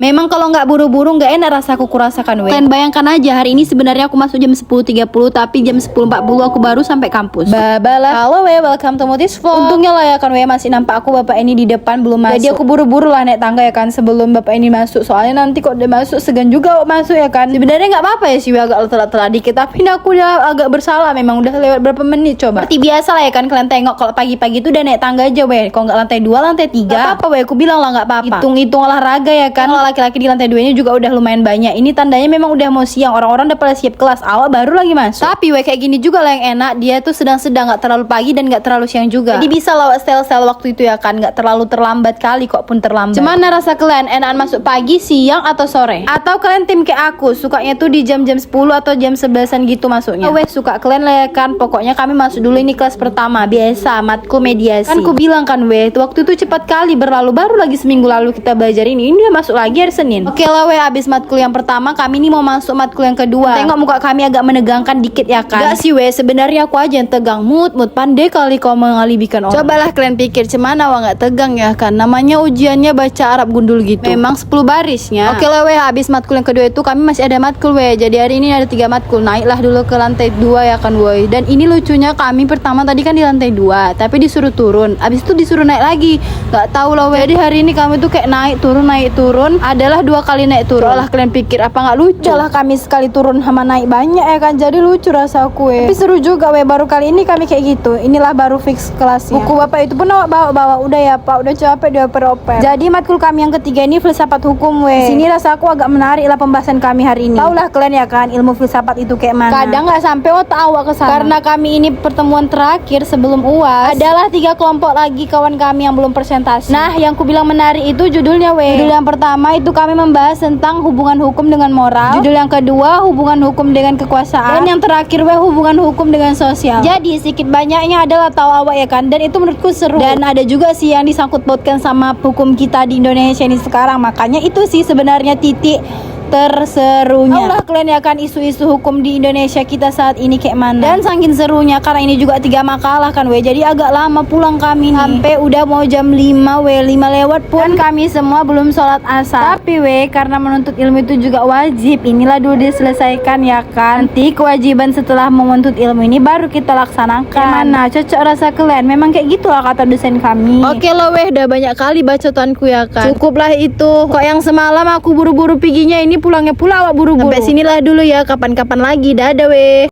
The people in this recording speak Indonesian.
Memang kalau nggak buru-buru nggak enak rasa aku kurasakan weh. Kalian bayangkan aja hari ini sebenarnya aku masuk jam 10.30 tapi jam 10.40 aku baru sampai kampus. Babalah. Halo weh, welcome to Motis Vlog. Untungnya lah ya kan weh masih nampak aku bapak ini di depan belum masuk. Jadi aku buru-buru lah naik tangga ya kan sebelum bapak ini masuk. Soalnya nanti kok udah masuk segan juga kok masuk ya kan. Sebenarnya nggak apa-apa ya sih weh agak telat-telat dikit tapi ini aku udah agak bersalah memang udah lewat berapa menit coba. Seperti biasa lah ya kan kalian tengok kalau pagi-pagi itu udah naik tangga aja weh. Kalau nggak lantai 2 lantai 3. Gak apa-apa weh, aku bilang lah nggak apa-apa. Hitung-hitung olahraga ya kan. Laki-laki di lantai 2 ini juga udah lumayan banyak. Ini tandanya memang udah mau siang. Orang-orang udah pada siap kelas. Awal baru lagi masuk. Tapi weh kayak gini juga lah yang enak. Dia tuh sedang-sedang, gak terlalu pagi dan gak terlalu siang juga. Jadi bisa lewat style-style waktu itu ya kan. Gak terlalu terlambat kali kok pun terlambat. Gimana rasa kalian? Enakan masuk pagi, siang atau sore? Atau kalian tim kayak aku sukanya tuh di jam-jam 10 atau jam 11an gitu masuknya? Weh suka kalian lah ya kan. Pokoknya kami masuk dulu ini kelas pertama. Biasa matkul mediasi. Kan ku bilang kan weh waktu itu cepat kali berlalu. Baru lagi seminggu lalu kita belajar ini. Ini udah masuk lagi hari Senin. Oke lah weh, abis matkul yang pertama kami nih mau masuk matkul yang kedua. Tengok muka kami agak menegangkan dikit ya kan. Gak sih weh, sebenarnya aku aja yang tegang. Mood pandai kali kau mengalibikan orang. Cobalah kalian pikir cemana wah gak tegang ya kan. Namanya ujiannya baca Arab gundul gitu. Memang 10 barisnya. Oke lah weh, abis matkul yang kedua itu kami masih ada matkul weh. Jadi hari ini ada 3 matkul. Naiklah dulu ke lantai 2 ya kan weh. Dan ini lucunya kami pertama tadi kan di lantai 2 tapi disuruh turun. Abis itu disuruh naik lagi. Gak tahu lah weh. Jadi hari ini kami tuh kayak naik turun adalah 2 kali naik turun. Lah kalian pikir apa nggak lucu? Lah kami sekali turun sama naik banyak ya kan. Jadi lucu rasa aku Tapi seru juga weh, baru kali ini kami kayak gitu. Inilah baru fix kelasnya. Buku bapak itu pun awak bawa. Udah ya pak, udah capek dioper-oper. Jadi matkul kami yang ketiga ini filsafat hukum weh. Sini rasa aku agak menarik lah pembahasan kami hari ini. Taulah kalian ya kan ilmu filsafat itu kayak mana. Kadang nggak sampai otak awak ke sana. Karena kami ini pertemuan terakhir sebelum UAS adalah 3 kelompok lagi kawan kami yang belum presentasi. Nah yang ku bilang menarik itu judulnya weh. Judul yang pertama itu kami membahas tentang hubungan hukum dengan moral. Judul yang kedua hubungan hukum dengan kekuasaan. Dan yang terakhir weh hubungan hukum dengan sosial. Jadi sedikit banyaknya adalah tahu awak ya kan. Dan itu menurutku seru. Dan ada juga sih yang disangkut pautkan sama hukum kita di Indonesia ini sekarang. Makanya itu sih sebenarnya titik terserunya. Allah kalian ya kan isu-isu hukum di Indonesia kita saat ini kayak mana. Dan saking serunya karena ini juga 3 makalah kan weh. Jadi agak lama pulang kami nih. Sampai udah mau jam 5 weh, 5 lewat pun kami semua belum sholat asar. Tapi weh karena menuntut ilmu itu juga wajib. Inilah dulu diselesaikan ya kan. Nanti kewajiban setelah menuntut ilmu ini baru kita laksanakan. Gimana? Cocok rasa kalian? Memang kayak gitulah kata dosen kami. Oke loh weh, udah banyak kali bacotanku ya kan. Cukuplah itu. Kok yang semalam aku buru-buru piginya ini pulangnya pula awak buru-buru. Sampai sinilah dulu ya, kapan-kapan lagi. Dadah weh.